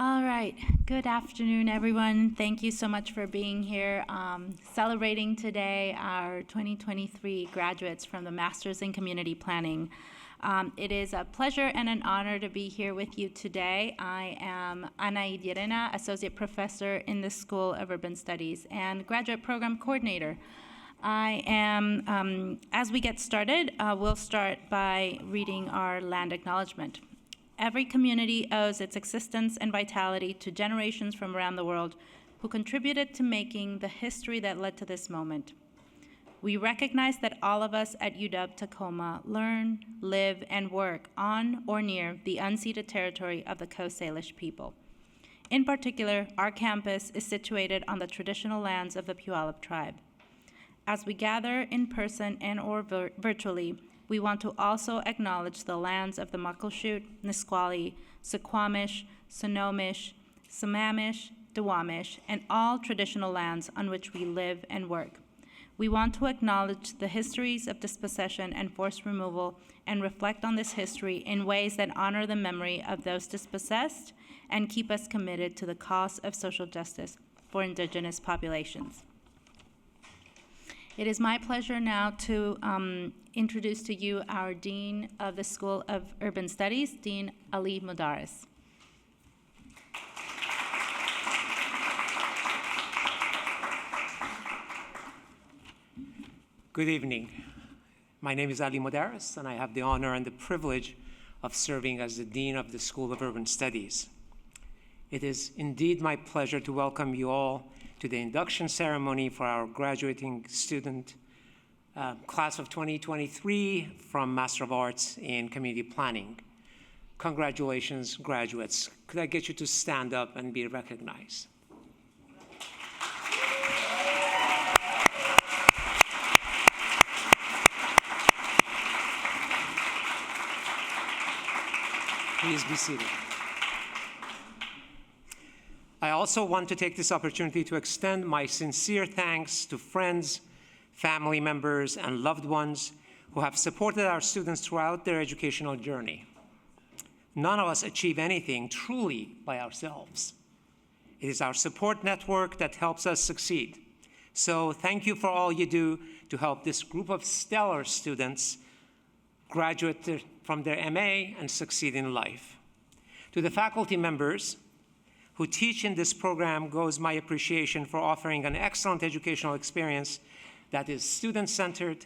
All right. Good afternoon, everyone. Thank you so much for being here. Celebrating today our 2023 graduates from the Masters in Community Planning. It is a pleasure and an honor to be here with you today. I am Ana Idirena, Associate Professor in the School of Urban Studies and Graduate Program Coordinator. I am, as we get started, we'll start by reading our land acknowledgement. Every community owes its existence and vitality to generations from around the world who contributed to making the history that led to this moment. We recognize that all of us at UW-Tacoma learn, live, and work on or near the unceded territory of the Coast Salish people. In particular, our campus is situated on the traditional lands of the Puyallup tribe. As we gather in person and/or virtually, we want to also acknowledge the lands of the Muckleshoot, Nisqually, Suquamish, Snohomish, Sammamish, Duwamish, and all traditional lands on which we live and work. We want to acknowledge the histories of dispossession and forced removal and reflect on this history in ways that honor the memory of those dispossessed and keep us committed to the cause of social justice for Indigenous populations. It is my pleasure now to introduce to you our Dean of the School of Urban Studies, Dean Ali Modares. Good evening. My name is Ali Modares, and I have the honor and the privilege of serving as the Dean of the School of Urban Studies. It is indeed my pleasure to welcome you all to the induction ceremony for our graduating student class of 2023 from Master of Arts in Community Planning. Congratulations, graduates. Could I get you to stand up and be recognized? Please be seated. I also want to take this opportunity to extend my sincere thanks to friends, family members, and loved ones who have supported our students throughout their educational journey. None of us achieve anything truly by ourselves. It is our support network that helps us succeed. So thank you for all you do to help this group of stellar students graduate from their MA and succeed in life. To the faculty members who teach in this program goes my appreciation for offering an excellent educational experience that is student-centered,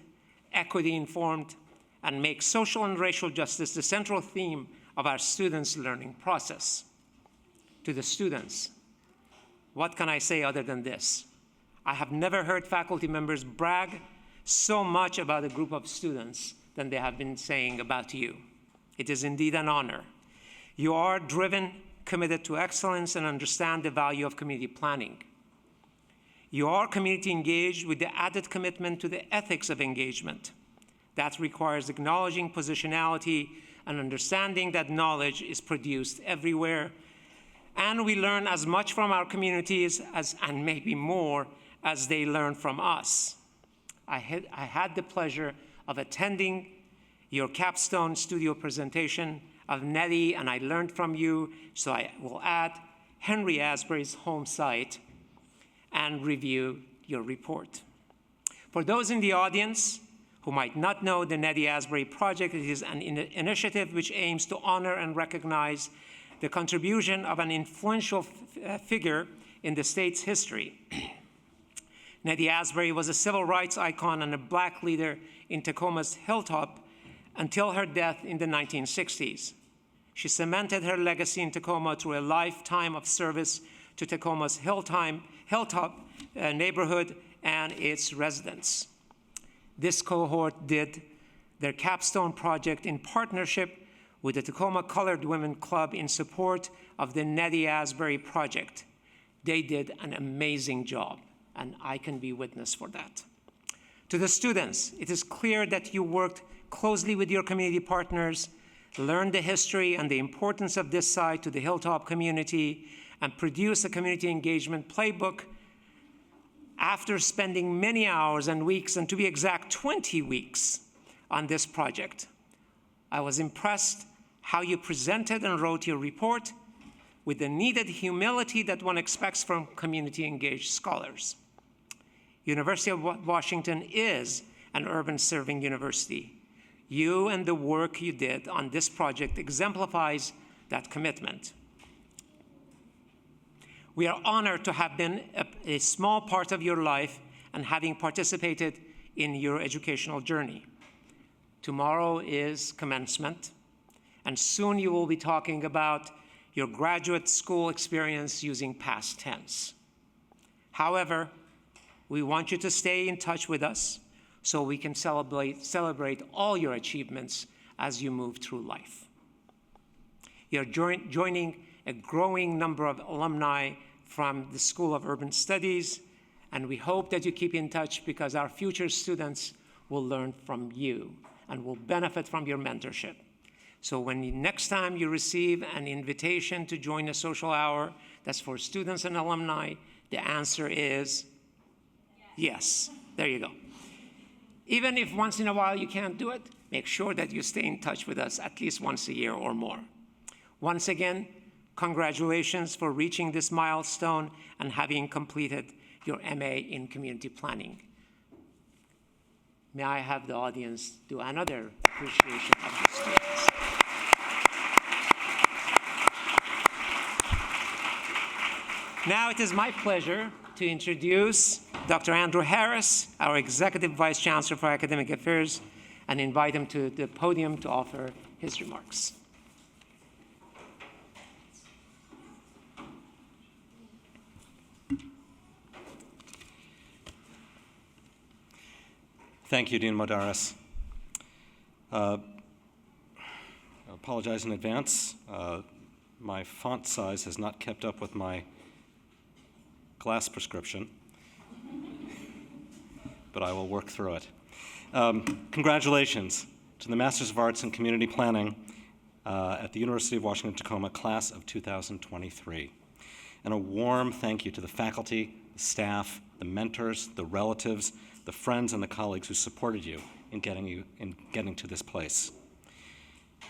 equity-informed, and makes social and racial justice the central theme of our students' learning process. To the students, what can I say other than this? I have never heard faculty members brag so much about a group of students than they have been saying about you. It is indeed an honor. You are driven, committed to excellence, and understand the value of community planning. You are community engaged with the added commitment to the ethics of engagement. That requires acknowledging positionality and understanding that knowledge is produced everywhere. And we learn as much from our communities and maybe more as they learn from us. I had the pleasure of attending your capstone studio presentation of Nettie, and I learned from you, so I will add Henry Asbury's home site and review your report. For those in the audience who might not know the Nettie Asbury Project, it is an initiative which aims to honor and recognize the contribution of an influential figure in the state's history. Nettie Asbury was a civil rights icon and a Black leader in Tacoma's Hilltop until her death in the 1960s. She cemented her legacy in Tacoma through a lifetime of service to Tacoma's Hilltop neighborhood and its residents. This cohort did their capstone project in partnership with the Tacoma Colored Women Club in support of the Nettie Asbury Project. They did an amazing job, and I can be witness for that. To the students, it is clear that you worked closely with your community partners, learned the history and the importance of this site to the Hilltop community, and produced a community engagement playbook after spending many hours and weeks, and to be exact, 20 weeks on this project. I was impressed how you presented and wrote your report, with the needed humility that one expects from community-engaged scholars. University of Washington is an urban serving university. You and the work you did on this project exemplifies that commitment. We are honored to have been a small part of your life and having participated in your educational journey. Tomorrow is commencement, and soon you will be talking about your graduate school experience using past tense. However, we want you to stay in touch with us so we can celebrate all your achievements as you move through life. You're joining a growing number of alumni from the School of Urban Studies, and we hope that you keep in touch because our future students will learn from you and will benefit from your mentorship. So next time you receive an invitation to join a social hour that's for students and alumni, the answer is yes. There you go. Even if once in a while you can't do it, make sure that you stay in touch with us at least once a year or more. Once again, congratulations for reaching this milestone and having completed your MA in Community Planning. May I have the audience do another appreciation of the students. Now it is my pleasure to introduce Dr. Andrew Harris, our Executive Vice Chancellor for Academic Affairs, and invite him to the podium to offer his remarks. Thank you, Dean Modares. I apologize in advance. My font size has not kept up with my glass prescription, but I will work through it. Congratulations to the Masters of Arts in Community Planning at the University of Washington, Tacoma, class of 2023. And a warm thank you to the faculty, the staff, the mentors, the relatives, the friends and the colleagues who supported you in getting to this place.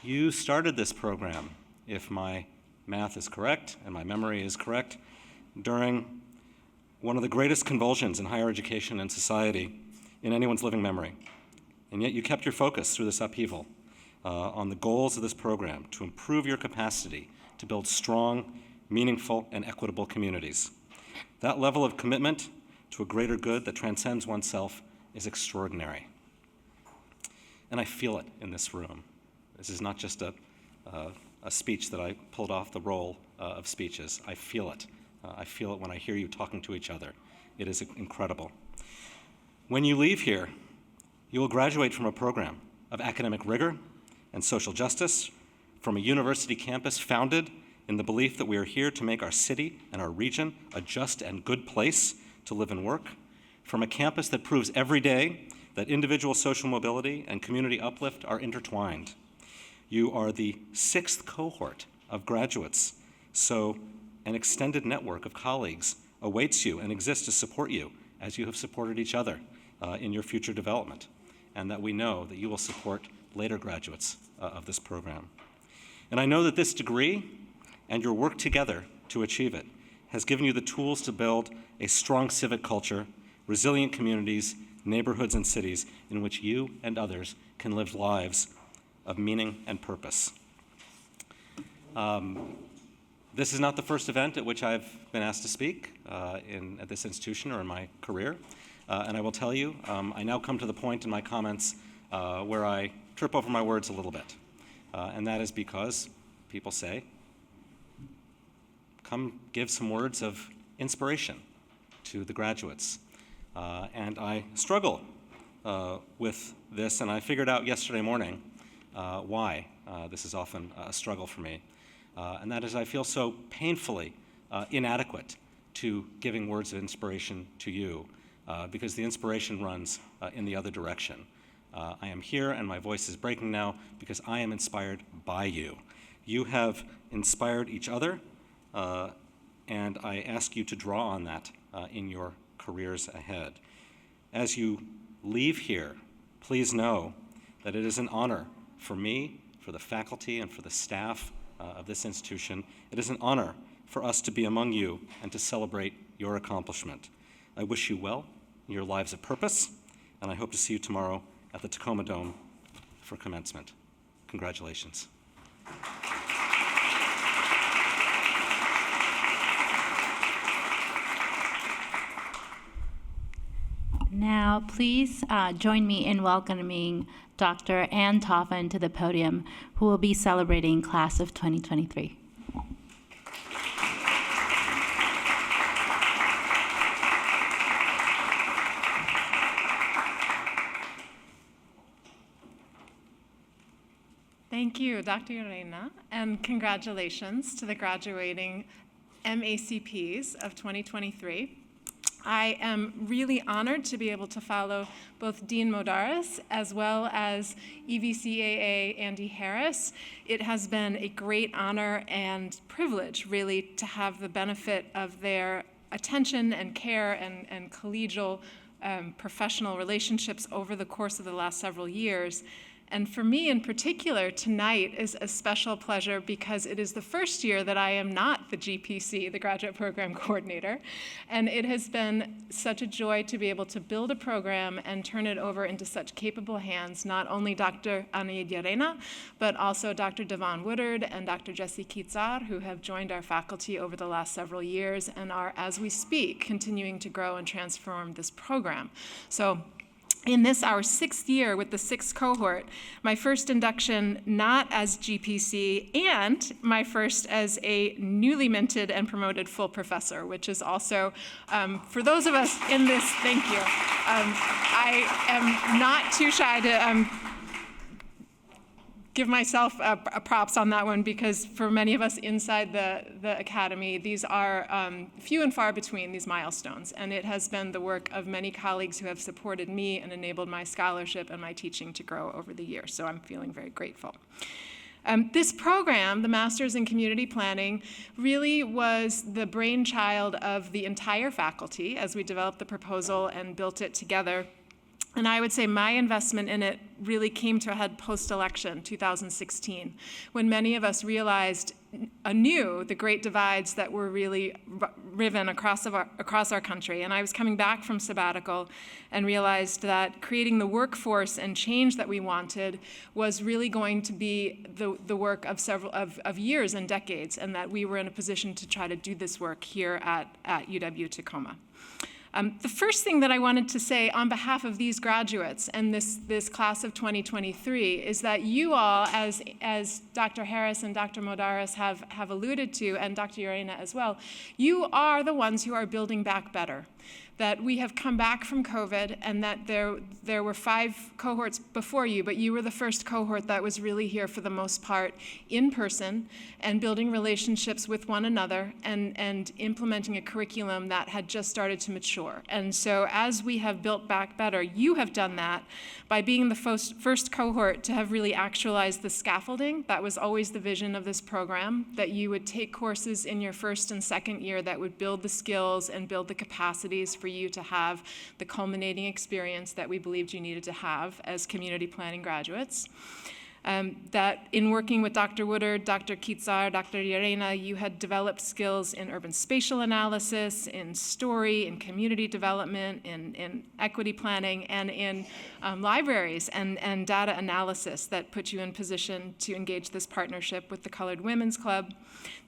You started this program, if my math is correct and my memory is correct, during one of the greatest convulsions in higher education and society in anyone's living memory. And yet you kept your focus through this upheaval on the goals of this program to improve your capacity to build strong, meaningful, and equitable communities. That level of commitment to a greater good that transcends oneself is extraordinary. And I feel it in this room. This is not just a speech that I pulled off the roll of speeches. I feel it. I feel it when I hear you talking to each other. It is incredible. When you leave here, you will graduate from a program of academic rigor and social justice, from a university campus founded in the belief that we are here to make our city and our region a just and good place to live and work, from a campus that proves every day that individual social mobility and community uplift are intertwined. You are the 6th cohort of graduates, so an extended network of colleagues awaits you and exists to support you as you have supported each other in your future development, and that we know that you will support later graduates of this program. And I know that this degree and your work together to achieve it has given you the tools to build a strong civic culture, resilient communities, neighborhoods, and cities in which you and others can live lives of meaning and purpose. This is not the first event at which I've been asked to speak at this institution or in my career. And I will tell you, I now come to the point in my comments where I trip over my words a little bit. And that is because people say, come give some words of inspiration to the graduates. And I struggle with this, and I figured out yesterday morning why this is often a struggle for me. And that is I feel so painfully inadequate to giving words of inspiration to you because the inspiration runs in the other direction. I am here and my voice is breaking now because I am inspired by you. You have inspired each other, and I ask you to draw on that in your careers ahead. As you leave here, please know that it is an honor for me, for the faculty, and for the staff of this institution, it is an honor for us to be among you and to celebrate your accomplishment. I wish you well in your lives of purpose, and I hope to see you tomorrow at the Tacoma Dome for commencement. Congratulations. Now, please join me in welcoming Dr. Ann Toffin to the podium, who will be celebrating class of 2023. Thank you, Dr. Lorena, and congratulations to the graduating MACPs of 2023. I am really honored to be able to follow both Dean Modaris as well as EVCAA Andy Harris. It has been a great honor and privilege, really, to have the benefit of their attention and care and collegial professional relationships over the course of the last several years. And for me in particular, tonight is a special pleasure because it is the first year that I am not the GPC, the Graduate Program Coordinator. And it has been such a joy to be able to build a program and turn it over into such capable hands, not only Dr. Ana Llarena, but also Dr. Devon Woodard and Dr. Jessie Kizar, who have joined our faculty over the last several years and are, as we speak, continuing to grow and transform this program. So, in this, our 6th year with the 6th cohort, my first induction not as GPC and my first as a newly minted and promoted full professor, which is also, for those of us in this, thank you. I am not too shy to give myself a props on that one because for many of us inside the academy, these are few and far between, these milestones. And it has been the work of many colleagues who have supported me and enabled my scholarship and my teaching to grow over the years. So I'm feeling very grateful. This program, the Master's in Community Planning, really was the brainchild of the entire faculty as we developed the proposal and built it together. And I would say my investment in it really came to a head post-election, 2016, when many of us realized anew the great divides that were really riven across our country. And I was coming back from sabbatical and realized that creating the workforce and change that we wanted was really going to be the work of years and decades, and that we were in a position to try to do this work here at UW Tacoma. The first thing that I wanted to say on behalf of these graduates and this class of 2023 is that you all, as Dr. Harris and Dr. Modaris have alluded to, and Dr. Llarena as well, you are the ones who are building back better. That we have come back from COVID and that there were 5 cohorts before you, but you were the first cohort that was really here for the most part in person and building relationships with one another and implementing a curriculum that had just started to mature. And so as we have built back better, you have done that by being the first cohort to have really actualized the scaffolding. That was always the vision of this program, that you would take courses in your first and second year that would build the skills and build the capacities for you to have the culminating experience that we believed you needed to have as community planning graduates. That in working with Dr. Woodard, Dr. Kizar, Dr. Llarena, you had developed skills in urban spatial analysis, in story, in community development, in equity planning, and in libraries and data analysis that put you in position to engage this partnership with the Colored Women's Club.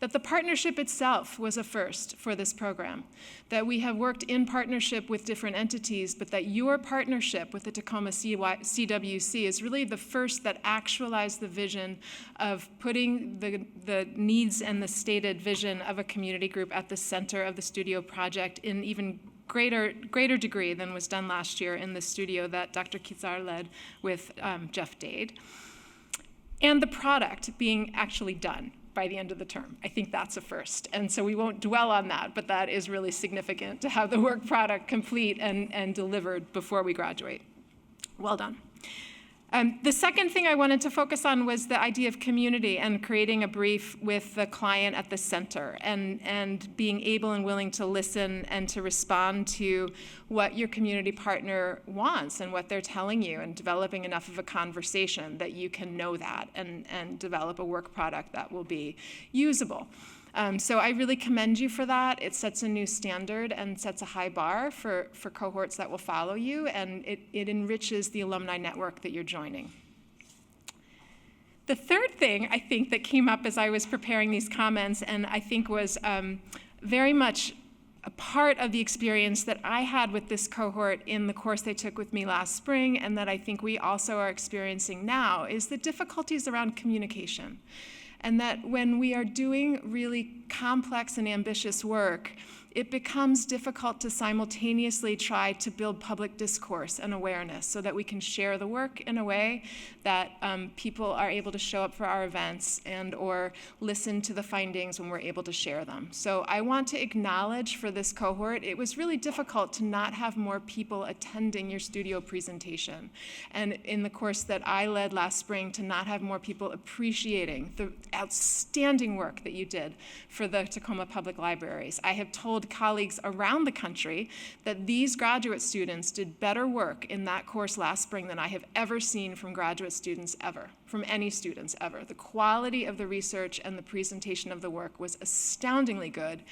That the partnership itself was a first for this program. That we have worked in partnership with different entities, but that your partnership with the Tacoma CWC is really the first that actualized the vision of putting the needs and the stated vision of a community group at the center of the studio project in even greater degree than was done last year in the studio that Dr. Kizar led with Jeff Dade. And the product being actually done by the end of the term. I think that's a first. And so we won't dwell on that, but that is really significant to have the work product complete and delivered before we graduate. Well done. The second thing I wanted to focus on was the idea of community and creating a brief with the client at the center and being able and willing to listen and to respond to what your community partner wants and what they're telling you, and developing enough of a conversation that you can know that and develop a work product that will be usable. So I really commend you for that. It sets a new standard and sets a high bar for cohorts that will follow you, and it enriches the alumni network that you're joining. The third thing I think that came up as I was preparing these comments, and I think was very much a part of the experience that I had with this cohort in the course they took with me last spring, and that I think we also are experiencing now, is the difficulties around communication. And that when we are doing really complex and ambitious work, it becomes difficult to simultaneously try to build public discourse and awareness so that we can share the work in a way that people are able to show up for our events and or listen to the findings when we're able to share them. So I want to acknowledge for this cohort, it was really difficult to not have more people attending your studio presentation. And in the course that I led last spring, to not have more people appreciating the outstanding work that you did for the Tacoma Public Libraries. I have told colleagues around the country that these graduate students did better work in that course last spring than I have ever seen from graduate students ever, from any students ever. The quality of the research and the presentation of the work was astoundingly good,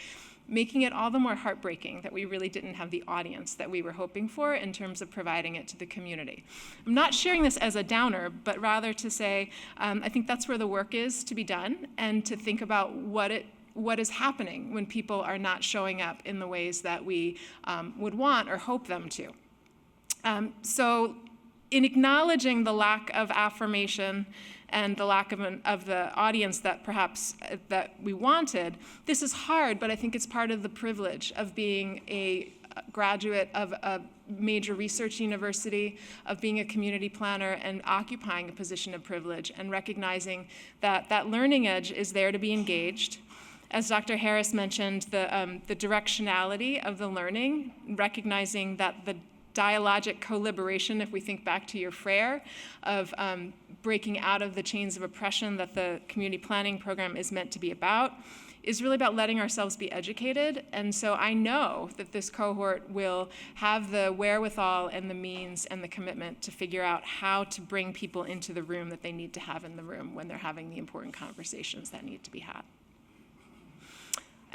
making it all the more heartbreaking that we really didn't have the audience that we were hoping for in terms of providing it to the community. I'm not sharing this as a downer, but rather to say, I think that's where the work is to be done, and to think about what is happening when people are not showing up in the ways that we would want or hope them to. So in acknowledging the lack of affirmation and the lack of the audience that perhaps that we wanted, this is hard, but I think it's part of the privilege of being a graduate of a major research university, of being a community planner and occupying a position of privilege, and recognizing that that learning edge is there to be engaged. As Dr. Harris mentioned, the directionality of the learning, recognizing that the dialogic co-liberation, if we think back to your prayer, of breaking out of the chains of oppression that the community planning program is meant to be about, is really about letting ourselves be educated. And so I know that this cohort will have the wherewithal and the means and the commitment to figure out how to bring people into the room that they need to have in the room when they're having the important conversations that need to be had.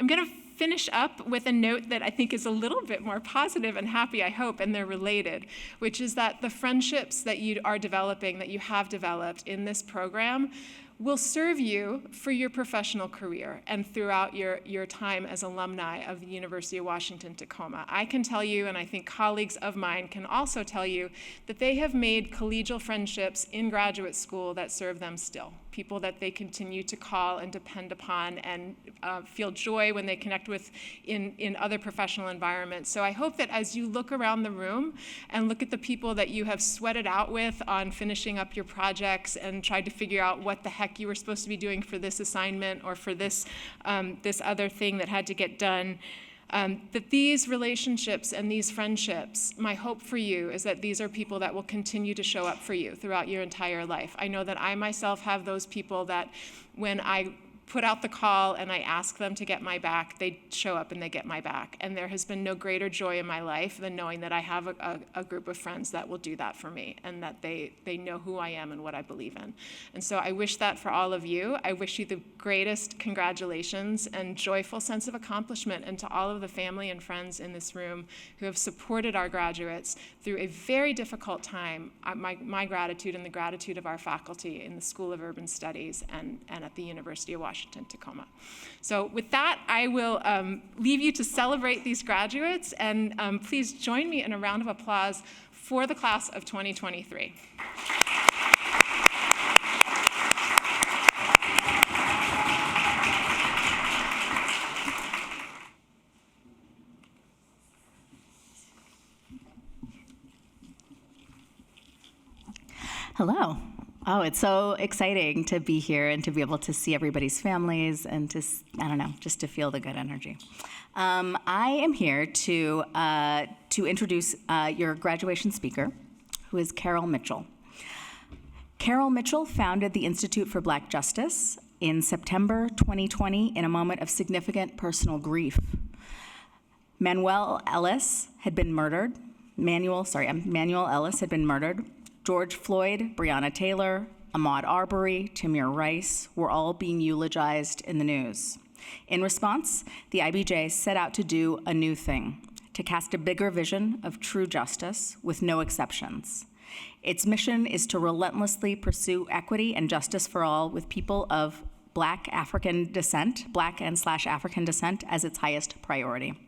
I'm going to finish up with a note that I think is a little bit more positive and happy, I hope, and they're related, which is that the friendships that you are developing, that you have developed in this program, will serve you for your professional career and throughout your time as alumni of the University of Washington, Tacoma. I can tell you, and I think colleagues of mine can also tell you, that they have made collegial friendships in graduate school that serve them still. People that they continue to call and depend upon and feel joy when they connect with in other professional environments. So I hope that as you look around the room and look at the people that you have sweated out with on finishing up your projects and tried to figure out what the heck you were supposed to be doing for this assignment or for this other thing that had to get done, that these relationships and these friendships, my hope for you is that these are people that will continue to show up for you throughout your entire life. I know that I myself have those people that when I put out the call and I ask them to get my back, they show up and they get my back. And there has been no greater joy in my life than knowing that I have a group of friends that will do that for me and that they know who I am and what I believe in. And so I wish that for all of you. I wish you the greatest congratulations and joyful sense of accomplishment, and to all of the family and friends in this room who have supported our graduates through a very difficult time. My gratitude and the gratitude of our faculty in the School of Urban Studies and at the University of Washington, Tacoma. So with that, I will leave you to celebrate these graduates, and please join me in a round of applause for the class of 2023. Hello. Oh, it's so exciting to be here and to be able to see everybody's families and to, I don't know, just to feel the good energy. I am here to introduce your graduation speaker, who is Carol Mitchell. Carol Mitchell founded the Institute for Black Justice in September 2020 in a moment of significant personal grief. Manuel Ellis had been murdered. Manuel Ellis had been murdered. George Floyd, Breonna Taylor, Ahmaud Arbery, Tamir Rice were all being eulogized in the news. In response, the IBJ set out to do a new thing, to cast a bigger vision of true justice with no exceptions. Its mission is to relentlessly pursue equity and justice for all with people of Black and African descent as its highest priority.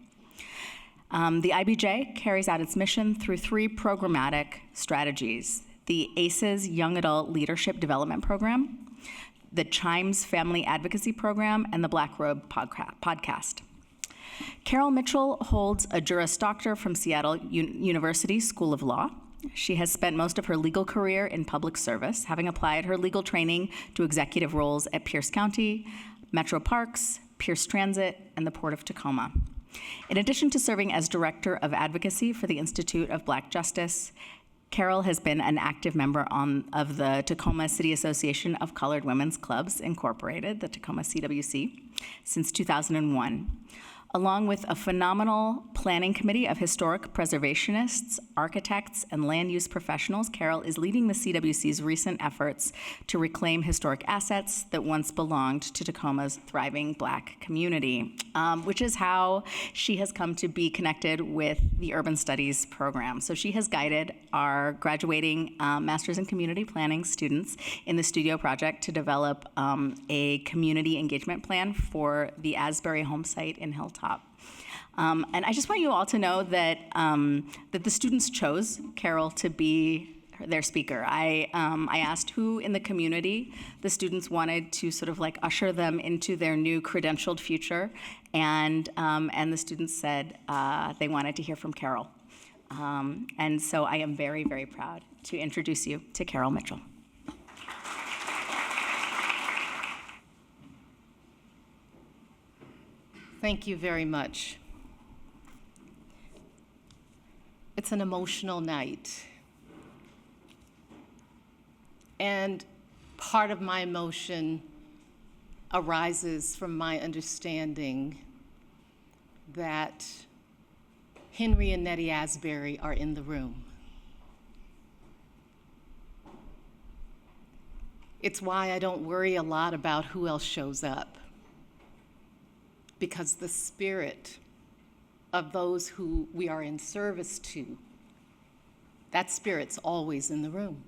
The IBJ carries out its mission through 3 programmatic strategies: the ACES Young Adult Leadership Development Program, the Chimes Family Advocacy Program, and the Black Robe podcast. Carol Mitchell holds a Juris Doctor from Seattle University School of Law. She has spent most of her legal career in public service, having applied her legal training to executive roles at Pierce County, Metro Parks, Pierce Transit, and the Port of Tacoma. In addition to serving as Director of Advocacy for the Institute of Black Justice, Carol has been an active member of the Tacoma City Association of Colored Women's Clubs, Incorporated, the Tacoma CWC, since 2001. Along with a phenomenal planning committee of historic preservationists, architects, and land use professionals, Carol is leading the CWC's recent efforts to reclaim historic assets that once belonged to Tacoma's thriving Black community, which is how she has come to be connected with the Urban Studies program. So she has guided our graduating Masters in Community Planning students in the studio project to develop a community engagement plan for the Asbury home site in Hilltop. And I just want you all to know that that the students chose Carol to be their speaker. I asked who in the community the students wanted to sort of like usher them into their new credentialed future, and the students said they wanted to hear from Carol. And so I am very, very proud to introduce you to Carol Mitchell. Thank you very much. It's an emotional night. And part of my emotion arises from my understanding that Henry and Nettie Asbury are in the room. It's why I don't worry a lot about who else shows up, because the spirit of those who we are in service to, that spirit's always in the room.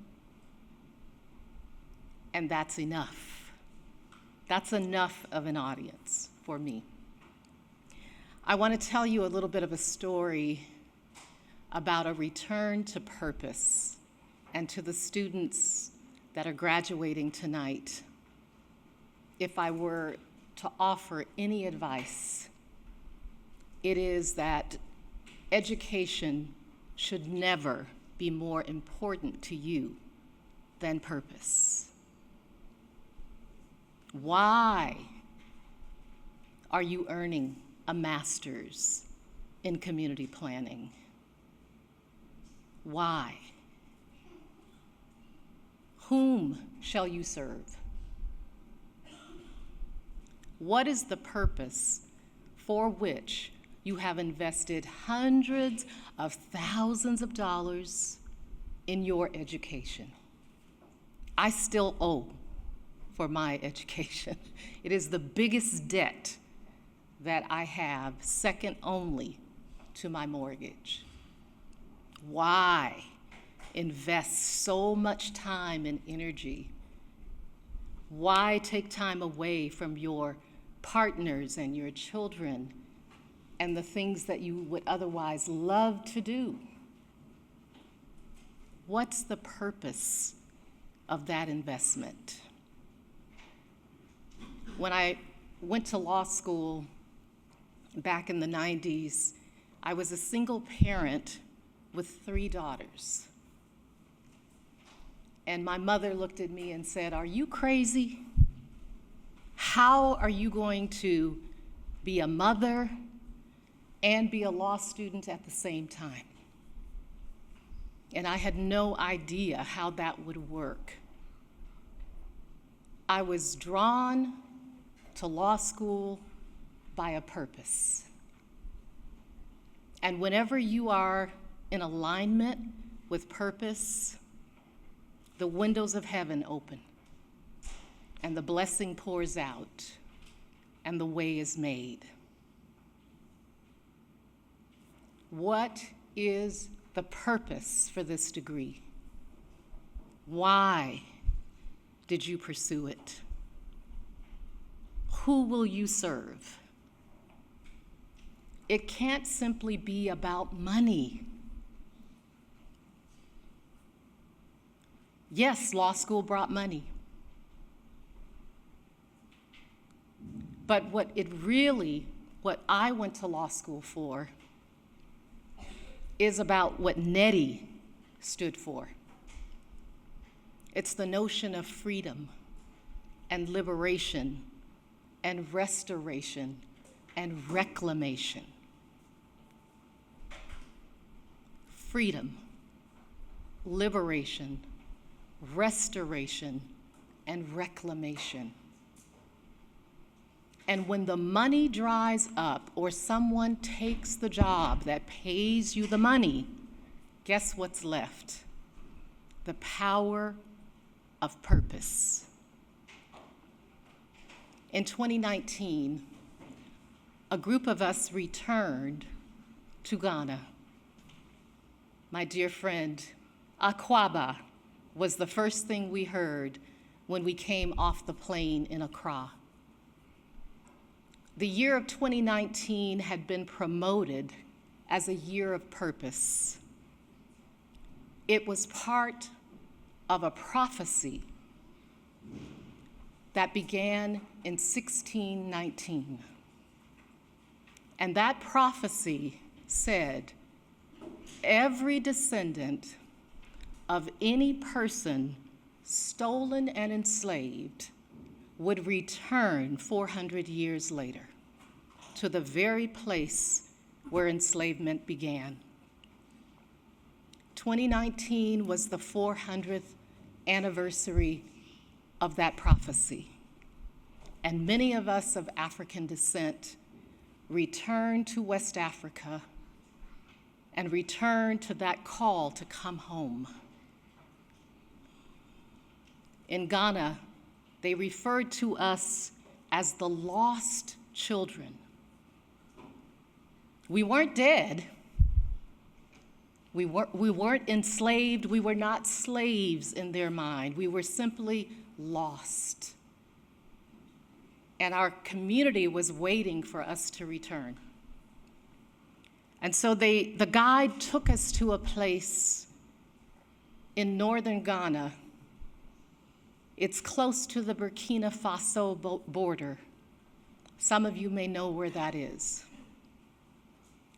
And that's enough. That's enough of an audience for me. I want to tell you a little bit of a story about a return to purpose, and to the students that are graduating tonight. If I were to offer any advice, it is that education should never be more important to you than purpose. Why are you earning a master's in community planning? Why? Whom shall you serve? What is the purpose for which you have invested hundreds of thousands of dollars in your education? I still owe for my education. It is the biggest debt that I have, second only to my mortgage. Why invest so much time and energy? Why take time away from your partners and your children and the things that you would otherwise love to do? What's the purpose of that investment? When I went to law school back in the 90s, I was a single parent with 3 daughters. And my mother looked at me and said, "Are you crazy? How are you going to be a mother and be a law student at the same time?" And I had no idea how that would work. I was drawn to law school by a purpose. And whenever you are in alignment with purpose, the windows of heaven open, and the blessing pours out, and the way is made. What is the purpose for this degree? Why did you pursue it? Who will you serve? It can't simply be about money. Yes, law school brought money. But what I went to law school for is about what Nettie stood for. It's the notion of freedom and liberation and restoration and reclamation. Freedom, liberation, restoration, and reclamation. And when the money dries up or someone takes the job that pays you the money, guess what's left? The power of purpose. In 2019, a group of us returned to Ghana. My dear friend, Akwaba was the first thing we heard when we came off the plane in Accra. The year of 2019 had been promoted as a year of purpose. It was part of a prophecy that began in 1619. And that prophecy said, every descendant of any person stolen and enslaved would return 400 years later to the very place where enslavement began. 2019 was the 400th anniversary of that prophecy, and many of us of African descent returned to West Africa and returned to that call to come home. In Ghana, they referred to us as the lost children. We weren't dead. We weren't enslaved. We were not slaves in their mind. We were simply lost. And our community was waiting for us to return. And so the guide took us to a place in northern Ghana. It's close to the Burkina Faso border. Some of you may know where that is.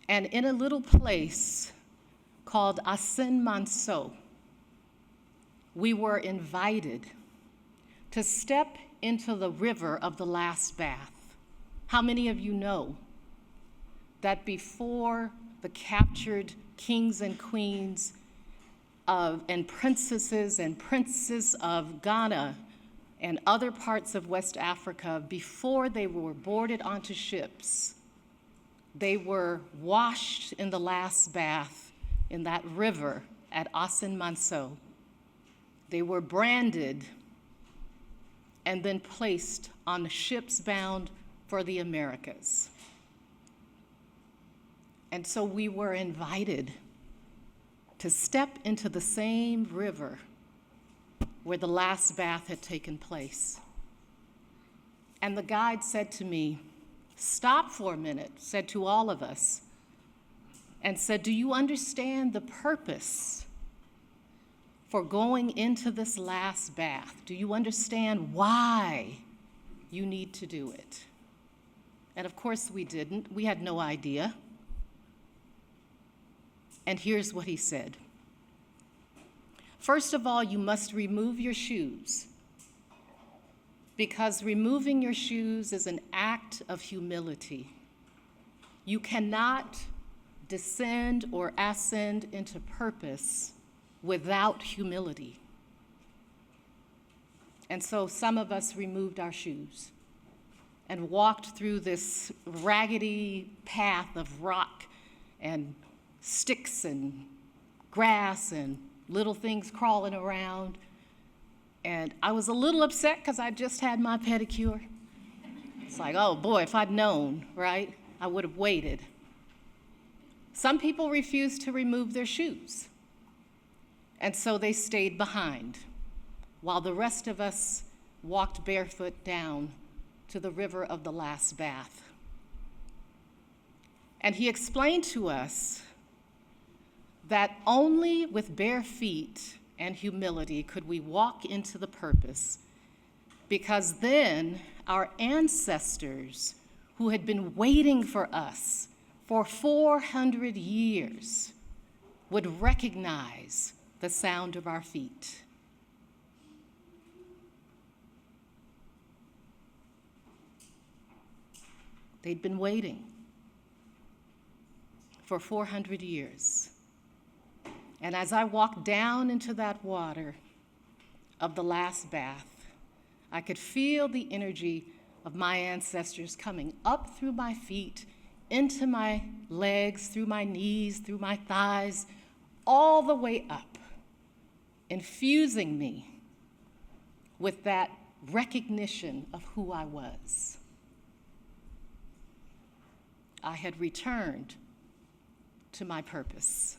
And in a little place called Asin Manso, we were invited to step into the river of the last bath. How many of you know that before the captured kings and queens and princesses and princes of Ghana and other parts of West Africa, before they were boarded onto ships, they were washed in the last bath in that river at Asin Manso. They were branded and then placed on ships bound for the Americas. And so we were invited to step into the same river where the last bath had taken place. And the guide said to me, stop for a minute, said to all of us, and said, do you understand the purpose for going into this last bath? Do you understand why you need to do it? And of course we didn't. We had no idea. And here's what he said. First of all, you must remove your shoes, because removing your shoes is an act of humility. You cannot descend or ascend into purpose without humility. And so some of us removed our shoes and walked through this raggedy path of rock and sticks and grass and little things crawling around. And I was a little upset because I just had my pedicure. It's like, oh boy, if I'd known, right, I would have waited. Some people refused to remove their shoes, and so they stayed behind, while the rest of us walked barefoot down to the river of the last bath. And he explained to us that only with bare feet and humility could we walk into the purpose, because then our ancestors, who had been waiting for us for 400 years, would recognize the sound of our feet. They'd been waiting for 400 years. And as I walked down into that water of the last bath, I could feel the energy of my ancestors coming up through my feet, into my legs, through my knees, through my thighs, all the way up, infusing me with that recognition of who I was. I had returned to my purpose.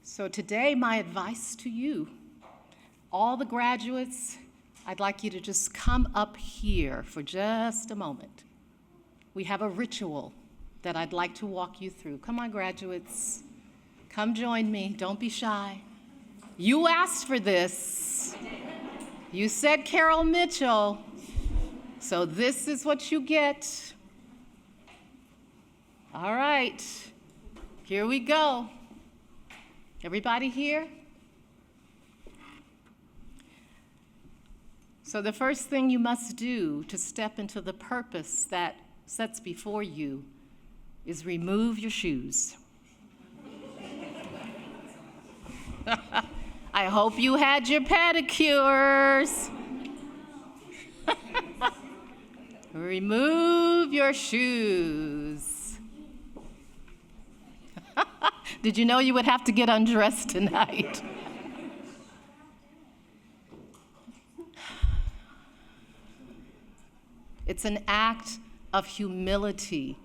So today, my advice to you, all the graduates, I'd like you to just come up here for just a moment. We have a ritual that I'd like to walk you through. Come on, graduates. Come join me. Don't be shy. You asked for this. You said Carol Mitchell. So this is what you get. All right. Here we go. Everybody here? So the first thing you must do to step into the purpose that sets before you is remove your shoes. I hope you had your pedicures. Remove your shoes. Did you know you would have to get undressed tonight? It's an act of humility.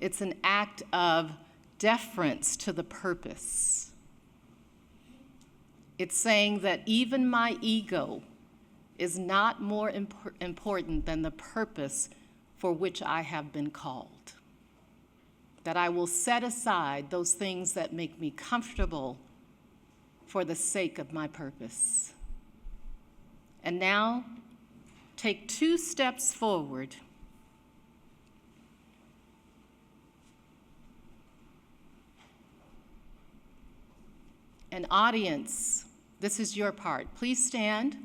It's an act of deference to the purpose. It's saying that even my ego is not more important than the purpose for which I have been called. That I will set aside those things that make me comfortable for the sake of my purpose. And now, take 2 steps forward. An audience, this is your part. Please stand.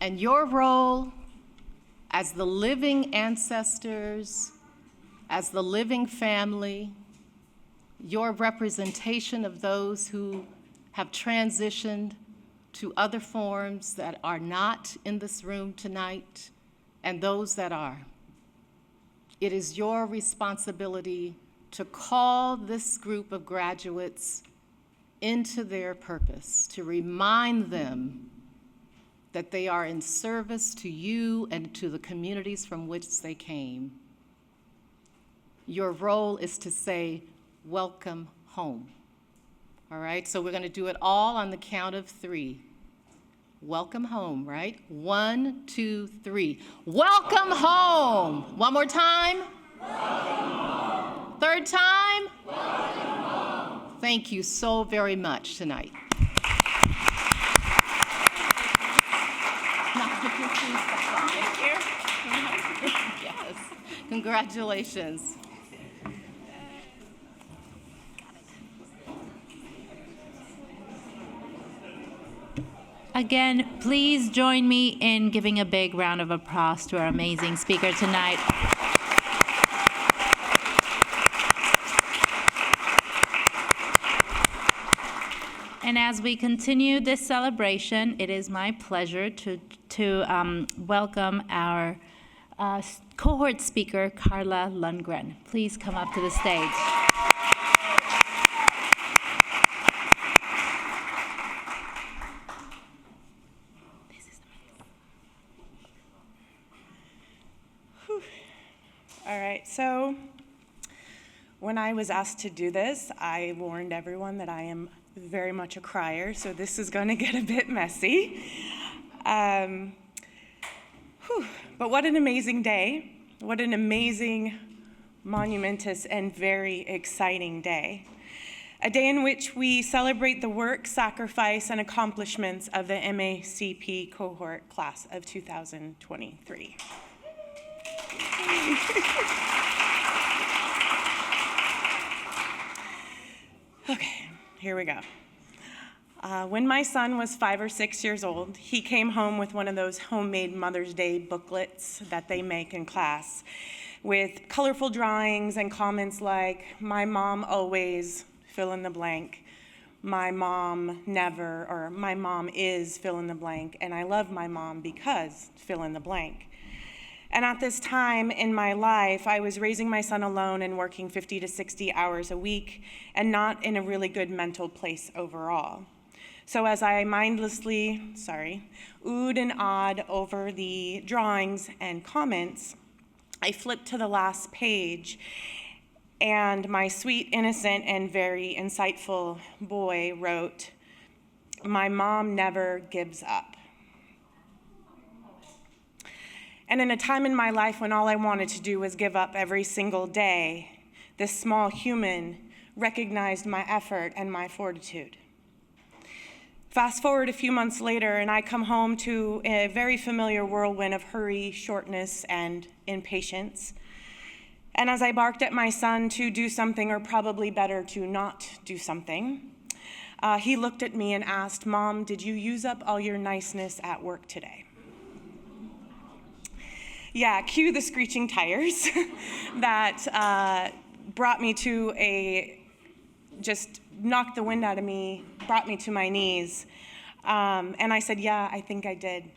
And your role as the living ancestors, as the living family, your representation of those who have transitioned to other forms that are not in this room tonight, and those that are. It is your responsibility to call this group of graduates into their purpose, to remind them that they are in service to you and to the communities from which they came. Your role is to say, welcome home. All right, so we're going to do it all on the count of 3. Welcome home, right? 1, 2, 3. Welcome home. One more time. Welcome home. Third time. Welcome home. Thank you so very much tonight. Yes. Congratulations. Again, please join me in giving a big round of applause to our amazing speaker tonight. as we continue this celebration, it is my pleasure to welcome our cohort speaker, Carla Lundgren. Please come up to the stage. All right, so when I was asked to do this, I warned everyone that I am very much a crier, so this is going to get a bit messy. But what an amazing day. What an amazing, monumentous, and very exciting day. A day in which we celebrate the work, sacrifice, and accomplishments of the MACP cohort class of 2023. Okay, here we go. When my son was 5 or 6 years old, he came home with one of those homemade Mother's Day booklets that they make in class with colorful drawings and comments like, "My mom always," fill in the blank, "My mom never," or "My mom is," fill in the blank, and "I love my mom because," fill in the blank. And at this time in my life, I was raising my son alone and working 50 to 60 hours a week and not in a really good mental place overall. So as I mindlessly, oohed and awed over the drawings and comments, I flipped to the last page, and my sweet, innocent, and very insightful boy wrote, "My mom never gives up." And in a time in my life when all I wanted to do was give up every single day, this small human recognized my effort and my fortitude. Fast forward a few months later, and I come home to a very familiar whirlwind of hurry, shortness, and impatience. And as I barked at my son to do something, or probably better, to not do something, he looked at me and asked, "Mom, did you use up all your niceness at work today?" Yeah, cue the screeching tires that brought me to just knocked the wind out of me, brought me to my knees. And I said, "Yeah, I think I did."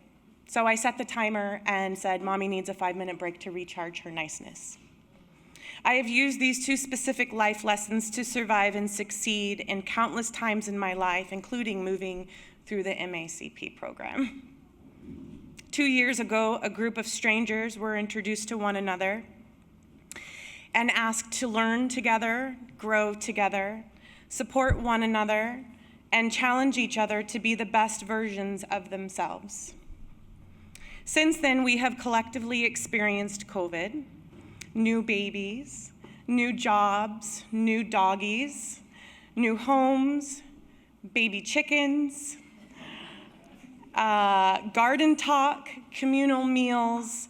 So I set the timer and said, "Mommy needs a 5-minute break to recharge her niceness." I have used these 2 specific life lessons to survive and succeed in countless times in my life, including moving through the MACP program. 2 years ago, a group of strangers were introduced to one another and asked to learn together, grow together, support one another, and challenge each other to be the best versions of themselves. Since then, we have collectively experienced COVID, new babies, new jobs, new doggies, new homes, baby chickens, garden talk, communal meals,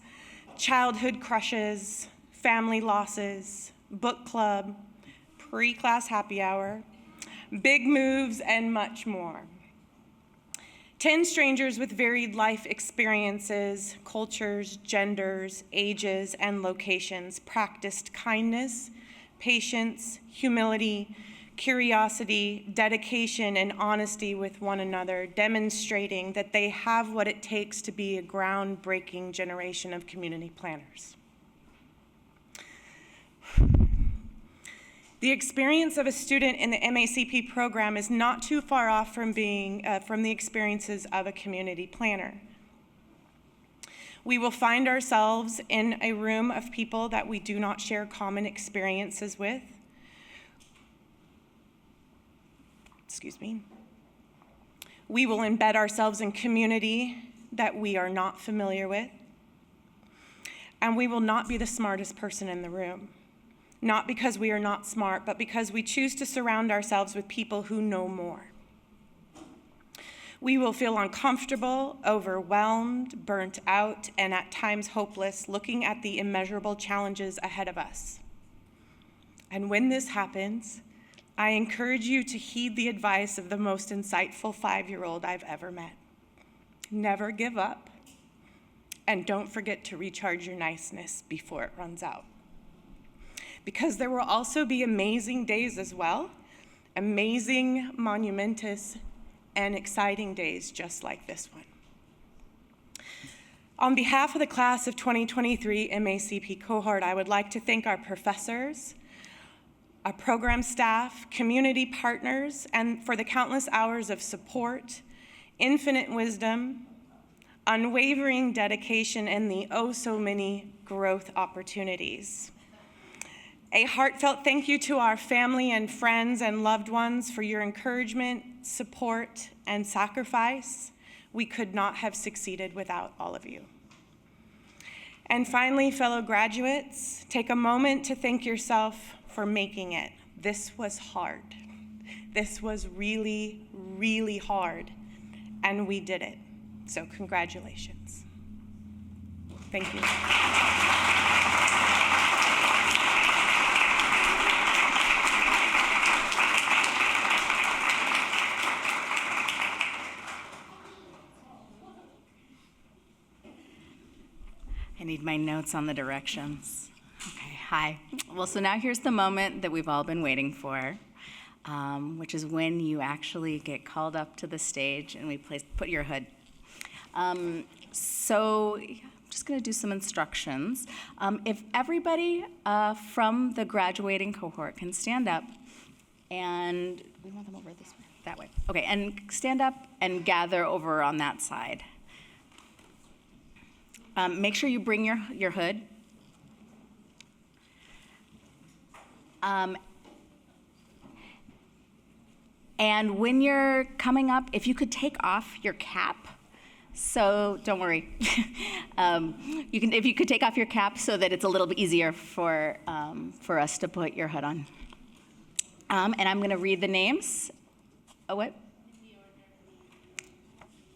childhood crushes, family losses, book club, pre-class happy hour, big moves, and much more. 10 strangers with varied life experiences, cultures, genders, ages, and locations practiced kindness, patience, humility, curiosity, dedication, and honesty with one another, demonstrating that they have what it takes to be a groundbreaking generation of community planners. The experience of a student in the MACP program is not too far off from the experiences of a community planner. We will find ourselves in a room of people that we do not share common experiences with. We will embed ourselves in community that we are not familiar with. And we will not be the smartest person in the room. Not because we are not smart, but because we choose to surround ourselves with people who know more. We will feel uncomfortable, overwhelmed, burnt out, and at times hopeless, looking at the immeasurable challenges ahead of us. And when this happens, I encourage you to heed the advice of the most insightful 5-year-old I've ever met. Never give up, and don't forget to recharge your niceness before it runs out. Because there will also be amazing days as well, amazing, monumentous, and exciting days just like this one. On behalf of the class of 2023 MACP cohort, I would like to thank our professors, our program staff, community partners, and for the countless hours of support, infinite wisdom, unwavering dedication, and the oh so many growth opportunities. A heartfelt thank you to our family and friends and loved ones for your encouragement, support, and sacrifice. We could not have succeeded without all of you. And finally, fellow graduates, take a moment to thank yourself for making it. This was hard. This was really, really hard, and we did it. So congratulations. Thank you. I need my notes on the directions. Okay, hi. Well, so now here's the moment that we've all been waiting for, which is when you actually get called up to the stage and we put your hood. So I'm just going to do some instructions. If everybody from the graduating cohort can stand up, and we want them over this way, that way. Okay, and stand up and gather over on that side. Make sure you bring your hood. And when you're coming up, if you could take off your cap, so don't worry. If you could take off your cap so that it's a little bit easier for us to put your hood on. And I'm going to read the names. Oh, what?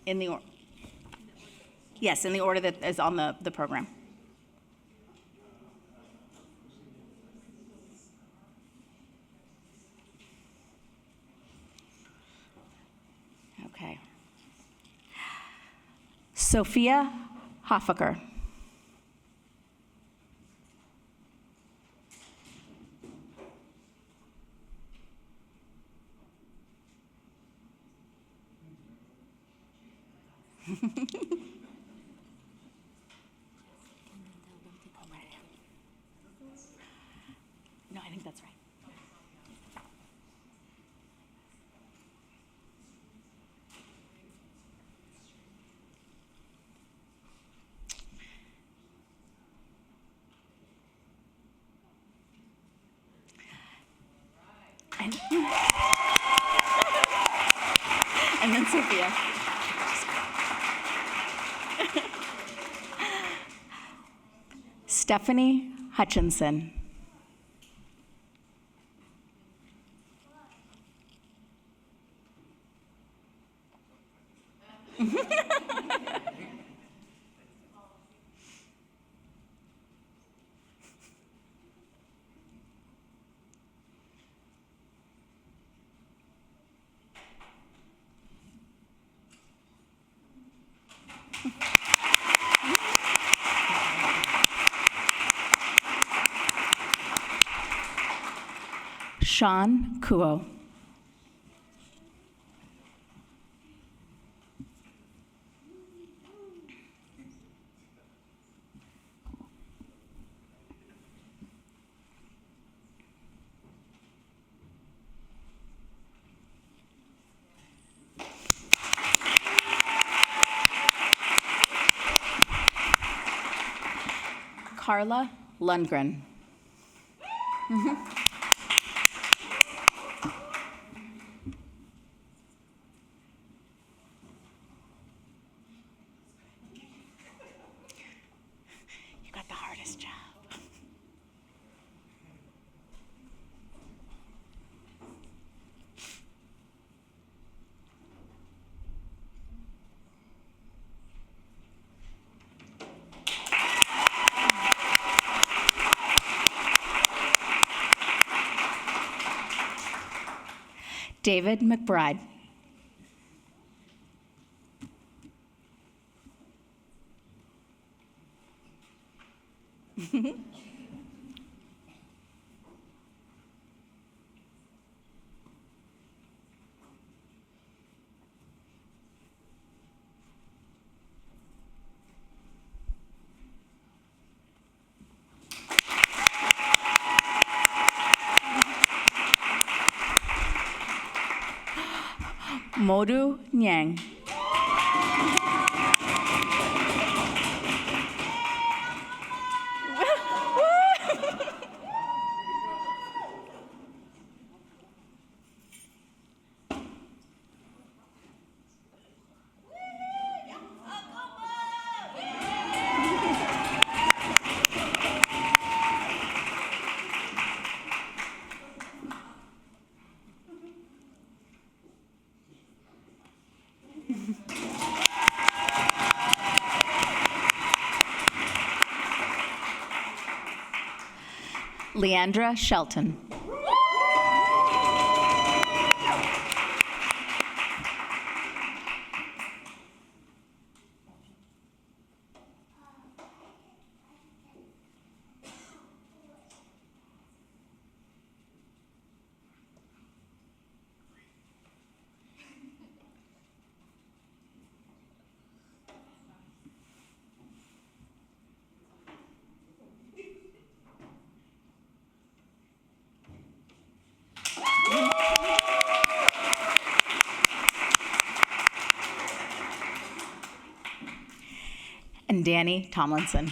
In the order. Yes, in the order that is on the program. Okay. Sophia Hoffaker. No, I think that's right. And then Sophia. Stephanie Hutchinson. Sean Kuo. Carla Lundgren. You got the hardest job. David McBride. Modu Nyang. Leandra Shelton. And Danny Tomlinson.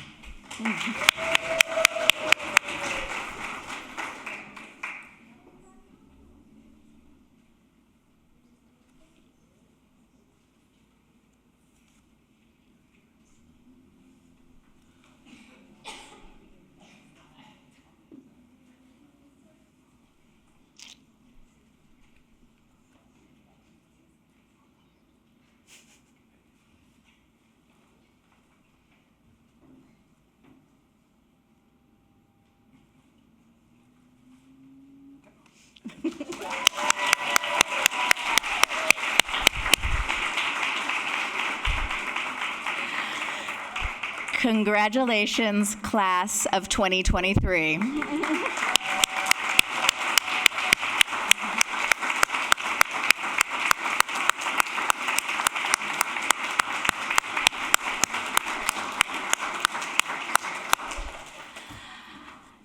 Congratulations, class of 2023.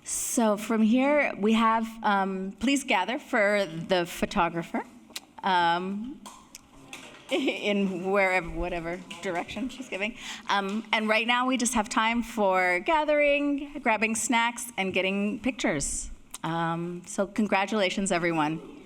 So from here, we have, please gather for the photographer in wherever, whatever direction she's giving. And right now, we just have time for gathering, grabbing snacks, and getting pictures. So congratulations, everyone.